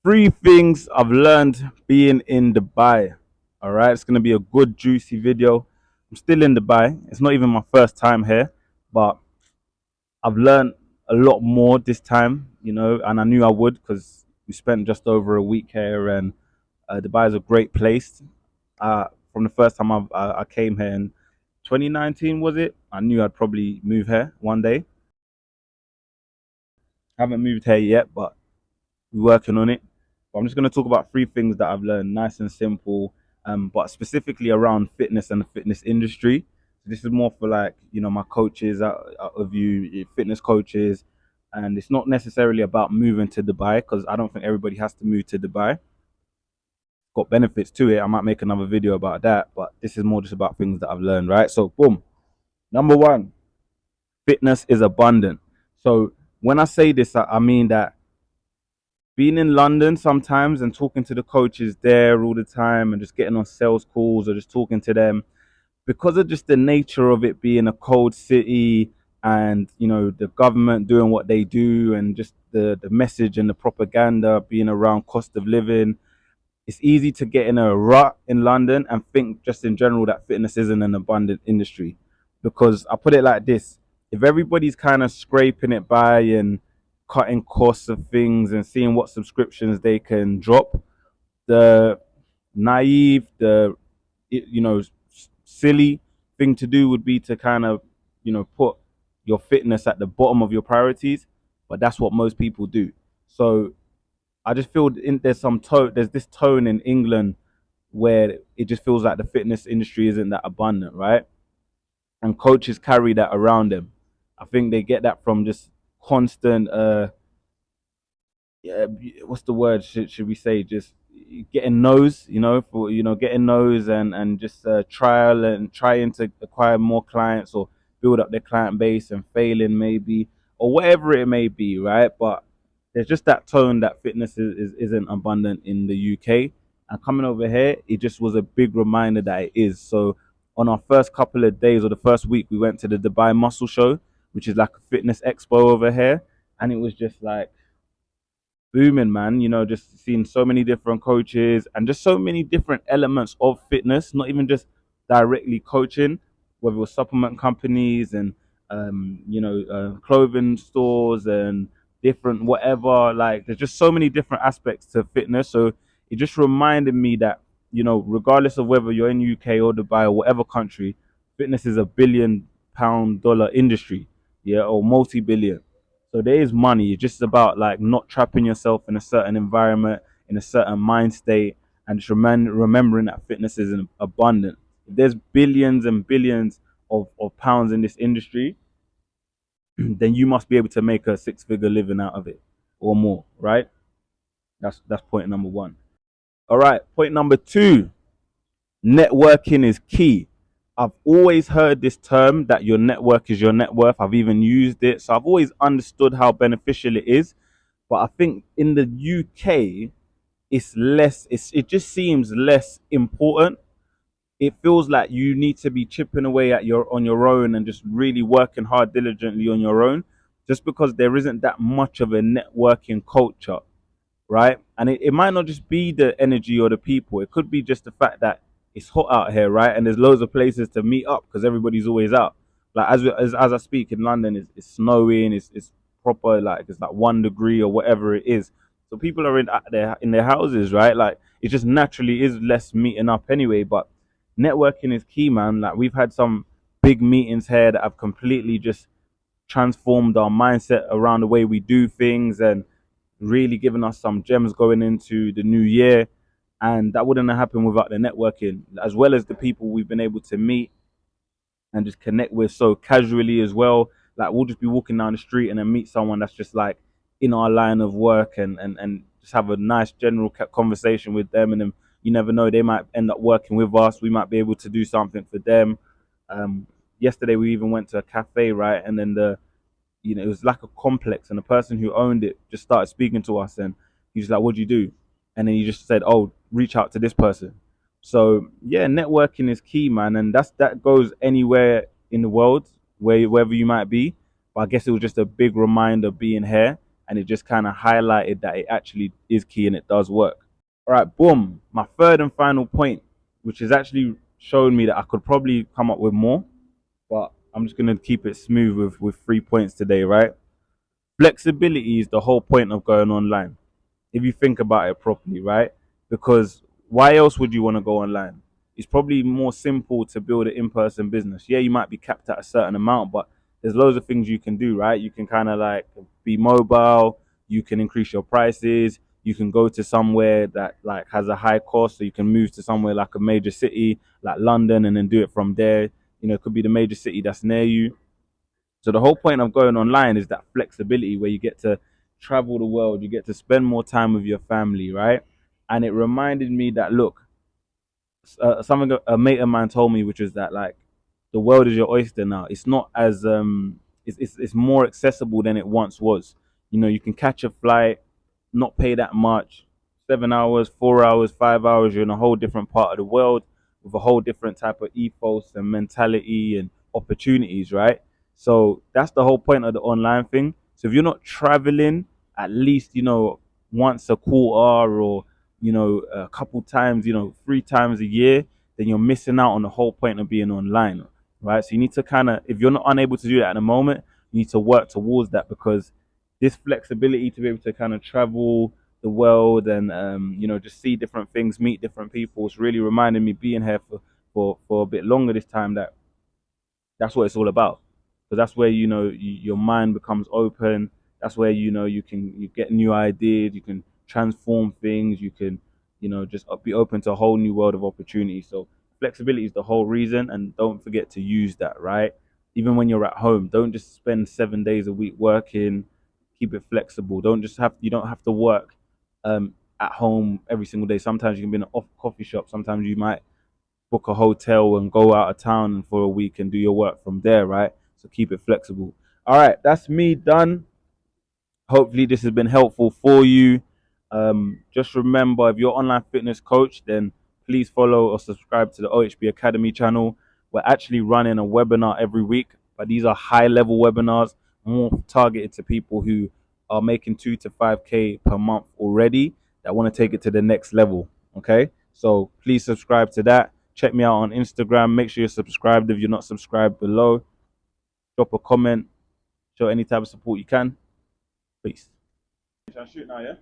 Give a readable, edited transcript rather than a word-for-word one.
Three things I've learned being in Dubai. All right, it's gonna be a good, juicy video. I'm still in Dubai. It's not even my first time here, but I've learned a lot more this time, and I knew I would because we spent just over a week here, and Dubai is a great place. From the first time I came here in 2019, was it? I knew I'd probably move here one day. Haven't moved here yet, but we're working on it. But I'm just going to talk about three things that I've learned, nice and simple, but specifically around fitness and the fitness industry. So this is more for like my coaches out of you, fitness coaches, and it's not necessarily about moving to Dubai because I don't think everybody has to move to Dubai. Got benefits to it. I might make another video about that, but this is more just about things that I've learned, right? So boom, number one, fitness is abundant. So when I say this, I mean that being in London sometimes and talking to the coaches there all the time and just getting on sales calls or just talking to them because of just the nature of it being a cold city and the government doing what they do and just the message and the propaganda being around cost of living. It's easy to get in a rut in London and think just in general that fitness isn't an abundant industry. Because I put it like this, if everybody's kind of scraping it by and cutting costs of things and seeing what subscriptions they can drop, the naive, silly thing to do would be to kind of, put your fitness at the bottom of your priorities. But that's what most people do. So I just feel there's this tone in England where it just feels like the fitness industry isn't that abundant, right? And coaches carry that around them. I think they get that from just constant yeah, what's the word should we say, just getting no's, for getting no's and just trial and trying to acquire more clients or build up their client base and failing maybe or whatever it may be, right? But there's just that tone that fitness isn't abundant in the UK, and coming over here it just was a big reminder that it is. So on our first couple of days or the first week we went to the Dubai Muscle Show, which is like a fitness expo over here, and it was just like booming, man. Just seeing so many different coaches and just so many different elements of fitness, not even just directly coaching, whether it was supplement companies and clothing stores and different whatever. Like, there's just so many different aspects to fitness. So it just reminded me that regardless of whether you're in UK or Dubai or whatever country, fitness is a £1 billion dollar industry, yeah, or multi-billion. So there is money. It's just about like not trapping yourself in a certain environment, in a certain mind state, and just remembering that fitness is abundant. If there's billions and billions of pounds in this industry, then you must be able to make a six-figure living out of it or more, right? That's point number one. All right, point number two, networking is key. I've always heard this term that your network is your net worth. I've even used it. So I've always understood how beneficial it is. But I think in the UK, it just seems less important. It feels like you need to be chipping away on your own and just really working hard diligently on your own, just because there isn't that much of a networking culture, right? And it might not just be the energy or the people. It could be just the fact that it's hot out here, right? And there's loads of places to meet up because everybody's always out. Like as I speak in London, it's snowing. It's proper, like it's like 1 degree or whatever it is. So people are in their houses, right? Like it just naturally is less meeting up anyway. But networking is key, man. Like we've had some big meetings here that have completely just transformed our mindset around the way we do things and really giving us some gems going into the new year. And that wouldn't have happened without the networking, as well as the people we've been able to meet and just connect with so casually as well. Like we'll just be walking down the street and then meet someone that's just like in our line of work and just have a nice general conversation with them. And then you never know, they might end up working with us. We might be able to do something for them. Um, Yesterday we even went to a cafe, right? And then it was like a complex, and the person who owned it just started speaking to us, and he was like, "What do you do?" And then he just said, "Oh, reach out to this person." So yeah, networking is key, man, and that goes anywhere in the world, wherever you might be. But I guess it was just a big reminder being here, and it just kind of highlighted that it actually is key and it does work. All right, boom. My third and final point, which has actually shown me that I could probably come up with more, but I'm just gonna keep it smooth with 3 points today, right? Flexibility is the whole point of going online, if you think about it properly, right? Because why else would you want to go online? It's probably more simple to build an in-person business. Yeah, you might be capped at a certain amount, but there's loads of things you can do, right? You can kind of like be mobile, you can increase your prices, you can go to somewhere that like has a high cost, so you can move to somewhere like a major city like London and then do it from there. It could be the major city that's near you. So the whole point of going online is that flexibility where you get to travel the world, you get to spend more time with your family, right? And it reminded me that look, something a mate of mine told me, which is that like the world is your oyster now. It's not as it's more accessible than it once was. You can catch a flight, not pay that much, 7 hours, 4 hours, 5 hours. You're in a whole different part of the world with a whole different type of ethos and mentality and opportunities, right? So that's the whole point of the online thing. So if you're not traveling, at least once a quarter or a couple times, 3 times a year, then you're missing out on the whole point of being online, right? So you need to kind of, if you're not unable to do that at the moment, you need to work towards that, because this flexibility to be able to kind of travel the world and just see different things, meet different people, it's really reminding me being here for a bit longer this time that that's what it's all about. Because that's where your mind becomes open. That's where you get new ideas. You can transform things. You can just be open to a whole new world of opportunity. So flexibility is the whole reason, and don't forget to use that, right? Even when you're at home, don't just spend 7 days a week working. Keep it flexible. You don't have to work at home every single day. Sometimes you can be in an off coffee shop. Sometimes you might book a hotel and go out of town for a week and do your work from there, right? So keep it flexible. All right, that's me done. Hopefully, this has been helpful for you. Just remember, if you're an online fitness coach, then please follow or subscribe to the OHB Academy channel. We're actually running a webinar every week, but these are high level webinars, more targeted to people who are making 2 to 5K per month already that want to take it to the next level. Okay, so please subscribe to that. Check me out on Instagram. Make sure you're subscribed if you're not subscribed below. Drop a comment. Show any type of support you can. Peace. Shall I shoot now, yeah?